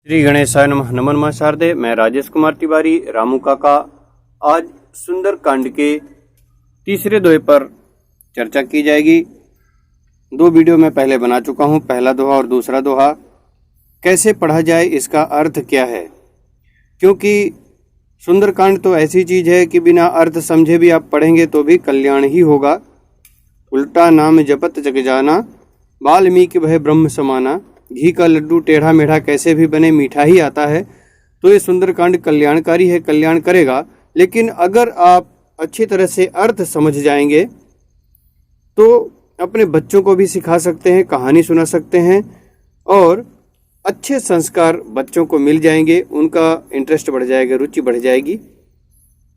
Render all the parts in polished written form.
श्री गणेशाय नमः। नमन मां शारदे। मैं राजेश कुमार तिवारी रामू काका। आज सुंदर कांड के तीसरे दोहे पर चर्चा की जाएगी। दो वीडियो मैं पहले बना चुका हूं, पहला दोहा और दूसरा दोहा। कैसे पढ़ा जाए, इसका अर्थ क्या है, क्योंकि सुंदरकांड तो ऐसी चीज है कि बिना अर्थ समझे भी आप पढ़ेंगे तो भी कल्याण ही होगा। उल्टा नाम जपत जग जाना, वाल्मीकि भय ब्रह्म समाना। घी का लड्डू टेढ़ा मेढ़ा कैसे भी बने, मीठा ही आता है। तो ये सुंदरकांड कल्याणकारी है, कल्याण करेगा। लेकिन अगर आप अच्छी तरह से अर्थ समझ जाएंगे तो अपने बच्चों को भी सिखा सकते हैं, कहानी सुना सकते हैं और अच्छे संस्कार बच्चों को मिल जाएंगे। उनका इंटरेस्ट बढ़ जाएगा, रुचि बढ़ जाएगी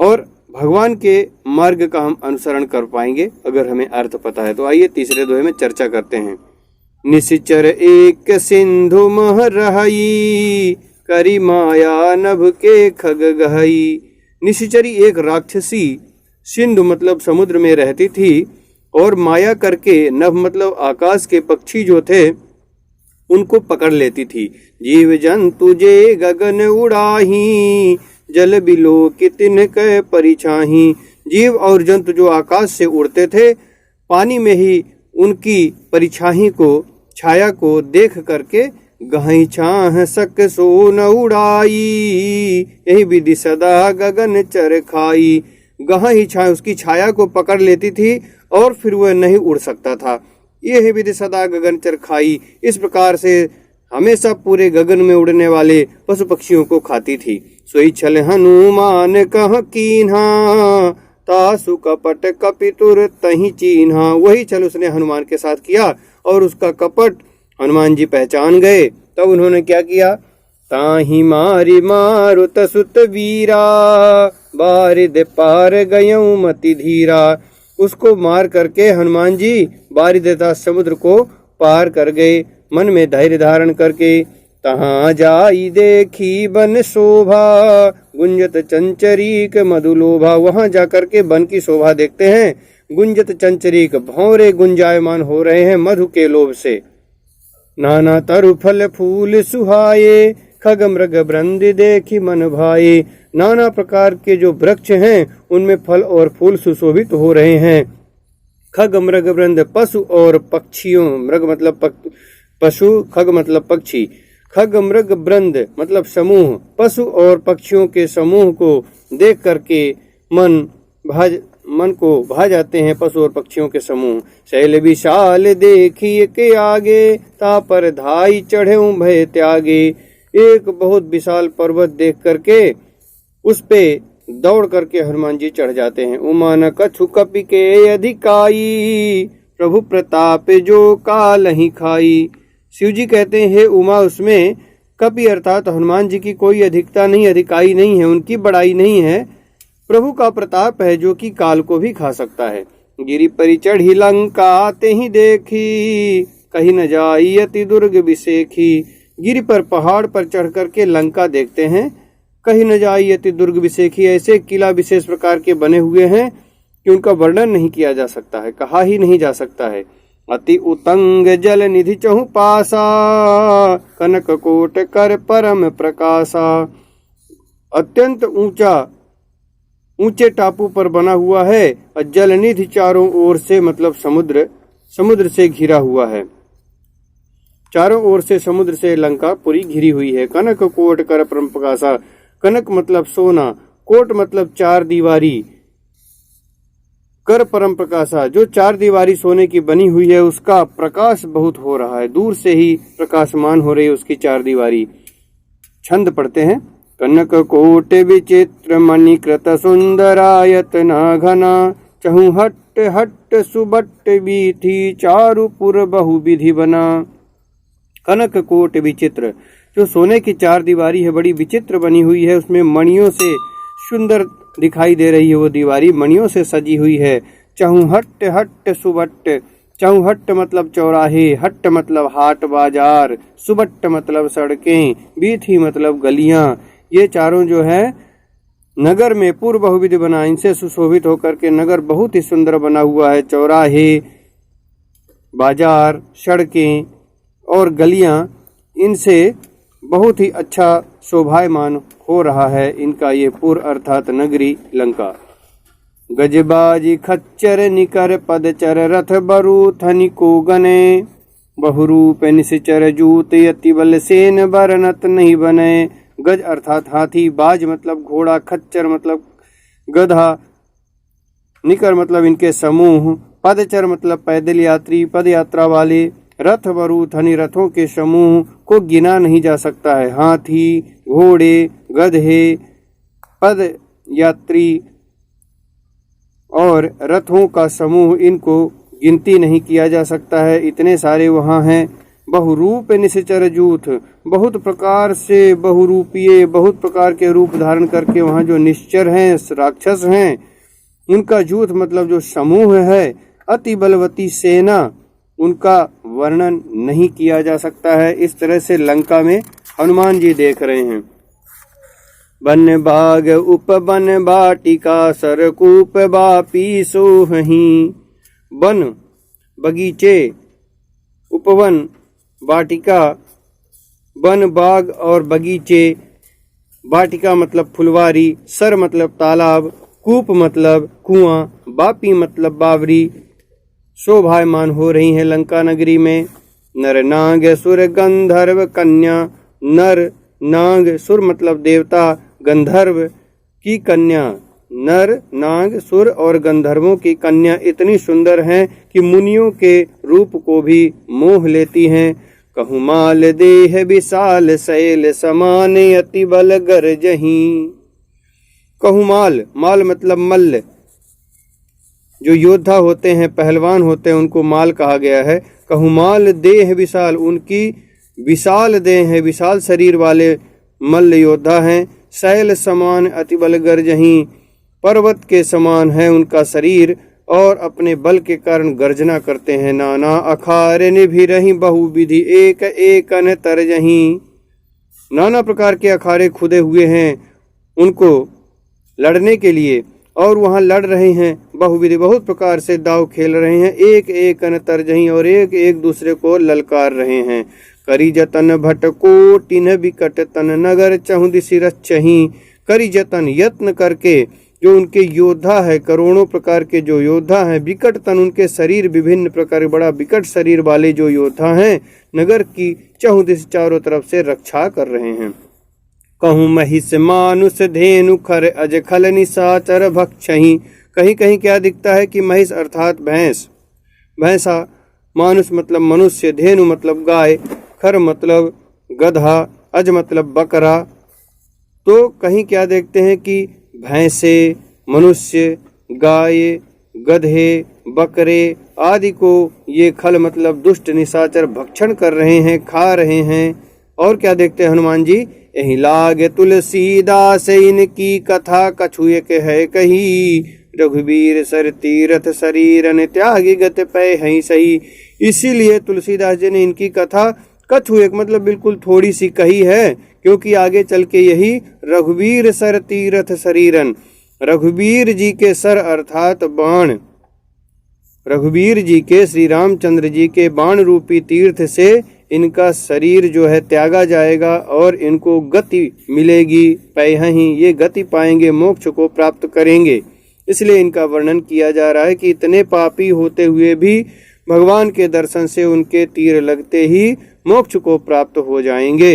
और भगवान के मार्ग का हम अनुसरण कर पाएंगे अगर हमें अर्थ पता है। तो आइए तीसरे दोहे में चर्चा करते हैं। निश्चर एक सिंधु मह रहाई, करी माया नभ के खग गहई। निश्चरी एक राक्षसी, सिंधु मतलब समुद्र में रहती थी और माया करके नभ मतलब आकाश के पक्षी जो थे उनको पकड़ लेती थी। जीव जंतु जे गगन उड़ाही, जल बिलो कितिन कै परिछाही। जीव और जंतु जो आकाश से उड़ते थे, पानी में ही उनकी परिछाही को, छाया को देख करके गहई छाह सक सो न उड़ाई। यही विधि सदा गगन चर खाई। गहई छाह उसकी छाया को पकड़ लेती थी और फिर वह नहीं उड़ सकता था। यह विधि सदा गगन चर खाई। इस प्रकार से हमेशा पूरे गगन में उड़ने वाले पशु पक्षियों को खाती थी। सोई छल हनुमान कह कीन्हा, तासु कपट कपितुर तही चीन्हा। वही छल उसने हनुमान के साथ किया और उसका कपट हनुमान जी पहचान गए। तब उन्होंने क्या किया? ताही मारी मारुत सुत वीरा, बारिद पार गयऊ मति धीरा। उसको मार करके हनुमान जी बारिदता समुद्र को पार कर गए, मन में धैर्य धारण करके। तहाँ जाई देखी बन शोभा, गुंजत चंचरीक मधुलोभा। वहां जाकर के वन की शोभा देखते हैं। गुंजत चंचरीक, भौरे गुंजायमान हो रहे हैं मधु के लोभ से। नाना तरु फल फूल सुहाए, खग मृग वृंद देखी मन भाए। नाना प्रकार के जो वृक्ष हैं उनमें फल और फूल सुशोभित हो रहे हैं। खग मृग वृंद, पशु और पक्षियों, मृग मतलब पशु, खग मतलब पक्षी। खग मृग वृंद मतलब समूह, पशु और पक्षियों के समूह को देख करके मन को भा जाते हैं पशु और पक्षियों के समूह। शैल विशाल देखिए के आगे, ता पर धाई चढ़े भय त्यागे। एक बहुत विशाल पर्वत देख करके उस पे दौड़ करके हनुमान जी चढ़ जाते हैं। उमा न कछु कपि के अधिकाई, प्रभु प्रताप जो काल ही खाई। शिव जी कहते हैं, हे उमा, उसमें कपि अर्थात हनुमान जी की कोई अधिकता नहीं, अधिकाई नहीं है, उनकी बड़ाई नहीं है। प्रभु का प्रताप है जो कि काल को भी खा सकता है। गिरि परि चढ़ी लंका ते ही देखी, कहीं न जाई अति दुर्ग विसेखी। गिरि पर, पहाड़ पर चढ़ करके लंका देखते हैं। कहीं न जाई अति दुर्ग विसेखी, ऐसे किला विशेष प्रकार के बने हुए हैं कि उनका वर्णन नहीं किया जा सकता है, कहा ही नहीं जा सकता है। अति उतंग जल निधि चहु पासा, कनक कोट कर परम प्रकाशा। अत्यंत ऊंचे टापू पर बना हुआ है और जल निधि चारों ओर से मतलब समुद्र से घिरा हुआ है। चारों ओर से समुद्र से लंका पूरी घिरी हुई है। कनक कोट कर परम प्रकाशा। कनक मतलब सोना, कोट मतलब चार दीवारी, कर परम प्रकाशा, जो चार दीवारी सोने की बनी हुई है उसका प्रकाश बहुत हो रहा है, दूर से ही प्रकाशमान हो रही है उसकी चार दीवारी। छंद पढ़ते हैं। कनक कोट विचित्र मणिकृत सुंदरायतना घना, चहु हट्ट हट्ट सुबट्ट बीथी, चारुपुर बहु विधि बना। कनक कोट विचित्र, जो सोने की चार दीवारी है बड़ी विचित्र बनी हुई है, उसमें मणियों से सुंदर दिखाई दे रही है, वो दीवारी मणियों से सजी हुई है। चहु हट्ट हट्ट सुबट्ट, चहु हट्ट मतलब चौराहे, हट्ट मतलब हाट बाजार, सुबट्ट मतलब सड़कें, बीथी मतलब गलियां। ये चारों जो है नगर में पूर्व बहुविधि बना, इनसे सुशोभित होकर के नगर बहुत ही सुंदर बना हुआ है। चौराहे, बाजार, सड़कें और गलियां इनसे बहुत ही अच्छा शोभायमान हो रहा है इनका ये पुर अर्थात नगरी लंका। गजबाजी खच्चर निकर पदचर रथ बरु थनिको गने, बहुरूप निश्चर जूत यति बल सेन बरनत नहीं बने। गज अर्थात हाथी, बाज मतलब घोड़ा, खच्चर मतलब गधा, निकर मतलब इनके समूह, पदचर मतलब पैदल यात्री, पद यात्रा वाले, रथ बरु धनी रथों के समूह को गिना नहीं जा सकता है। हाथी, घोड़े, गधे, पद यात्री और रथों का समूह, इनको गिनती नहीं किया जा सकता है, इतने सारे वहाँ हैं। बहुरूप निश्चर जूथ, बहुत प्रकार से बहुरूपीय, बहुत प्रकार के रूप धारण करके वहाँ जो निश्चर हैं, राक्षस हैं, उनका जूथ मतलब जो समूह है। अति बलवती सेना, उनका वर्णन नहीं किया जा सकता है। इस तरह से लंका में हनुमान जी देख रहे हैं। बन बाग उपवन बाटिका सरकूप बापी सोहही। वन बगीचे, उपवन वाटिका, वन बाग और बगीचे, वाटिका मतलब फुलवारी, सर मतलब तालाब, कूप मतलब कुआं, बापी मतलब बावरी शोभायमान हो रही हैं लंका नगरी में। नर नाग सुर गंधर्व कन्या, नर नाग सुर मतलब देवता, गंधर्व की कन्या, नर नाग सुर और गंधर्वों की कन्या इतनी सुंदर हैं कि मुनियों के रूप को भी मोह लेती हैं। कहुमाल देह विशाल शैल समान अति बल गरजही। कहुमाल, माल मतलब मल्ल, जो योद्धा होते हैं, पहलवान होते हैं, उनको माल कहा गया है। कहुमाल देह विशाल, उनकी विशाल देह है, विशाल शरीर वाले मल्ल योद्धा हैं। शैल समान अति बल गरजही, पर्वत के समान है उनका शरीर और अपने बल के कारण गर्जना करते हैं। नाना अखारे निभिरहि बहुविधि एक एक अन तरजही। नाना प्रकार के अखाड़े खुदे हुए हैं उनको लड़ने के लिए और वहाँ लड़ रहे हैं। बहुविधि, बहुत प्रकार से दाव खेल रहे हैं। एक एक अन तरजही, और एक एक दूसरे को ललकार रहे हैं। करी जतन भट कोटिन विकट तन नगर चहु दिशि रक्षहि। करी जतन, यत्न करके जो उनके योद्धा है, करोड़ों प्रकार के जो योद्धा हैं, विकट तन उनके शरीर विभिन्न प्रकार, बड़ा विकट शरीर वाले जो योद्धा हैं, नगर की चहु दिशा चारों तरफ से रक्षा कर रहे हैं। कहूँ महिष मानुष धेनु खर अज खल निशाचर भक्षहि। कहीं कहीं क्या दिखता है कि महिष अर्थात भैंस, भैंसा, मानुष मतलब मनुष्य, धेनु मतलब गाय, खर मतलब गधा, अज मतलब बकरा। तो कहीं क्या देखते हैं कि भैंसे, मनुष्य, गाय, गधे, बकरे आदि को ये खल मतलब दुष्ट निशाचर भक्षण कर रहे हैं, खा रहे हैं। और क्या देखते हैं हनुमान जी, यही लागे तुलसीदास इनकी कथा कछु एक है कही। रघुवीर सर तीरथ शरीरन त्यागी गत पै है सही। इसीलिए तुलसीदास जी ने इनकी कथा कछु एक मतलब बिल्कुल थोड़ी सी कही है, क्योंकि आगे चल के यही रघुवीर सर तीरथ शरीरन, रघुवीर जी के सर अर्थात बाण, रघुवीर जी के, श्री रामचंद्र जी के बाण रूपी तीर्थ से इनका शरीर जो है त्यागा जाएगा और इनको गति मिलेगी। पैहि, ये गति पाएंगे, मोक्ष को प्राप्त करेंगे। इसलिए इनका वर्णन किया जा रहा है कि इतने पापी होते हुए भी भगवान के दर्शन से उनके तीर लगते ही मोक्ष को प्राप्त हो जाएंगे।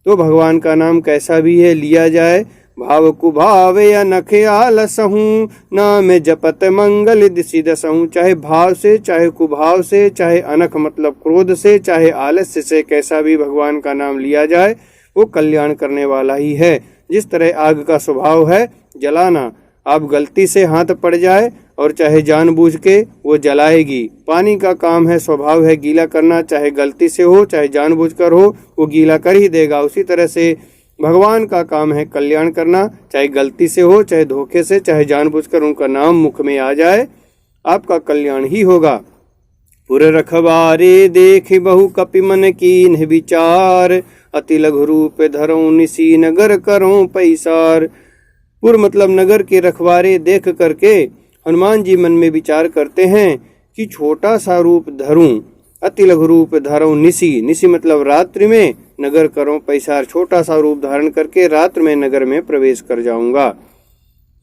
तो भगवान का नाम कैसा भी है लिया जाए, भाव कुभावे या नखे आलसहूँ, नाम जपत मंगल दिशि दसहूँ। चाहे भाव से, चाहे कुभाव से, चाहे अनख मतलब क्रोध से, चाहे आलस्य से, कैसा भी भगवान का नाम लिया जाए वो कल्याण करने वाला ही है। जिस तरह आग का स्वभाव है जलाना, आप गलती से हाथ पड़ जाए और चाहे जानबूझ के वो जलाएगी। पानी का काम है, स्वभाव है गीला करना, चाहे गलती से हो चाहे जानबूझकर हो वो गीला कर ही देगा। उसी तरह से भगवान का काम है कल्याण करना, चाहे गलती से हो चाहे धोखे से, चाहे जानबूझकर उनका नाम मुख में आ जाए आपका कल्याण ही होगा। पुर रखवारे देख बहु कपि मन कीन्ह विचार, अति लघु रूप धरो निसी नगर करो पैसार। पुर मतलब नगर के रखवारे देख करके हनुमान जी मन में विचार करते हैं कि छोटा सा रूप धरूं, अति लघु रूप धरूं निसी, निसी मतलब रात्रि में, नगर करो पैसार छोटा सा रूप धारण करके रात्र में नगर में प्रवेश कर जाऊंगा।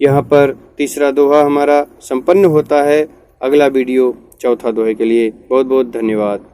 यहाँ पर तीसरा दोहा हमारा संपन्न होता है। अगला वीडियो चौथा दोहे के लिए। बहुत बहुत धन्यवाद।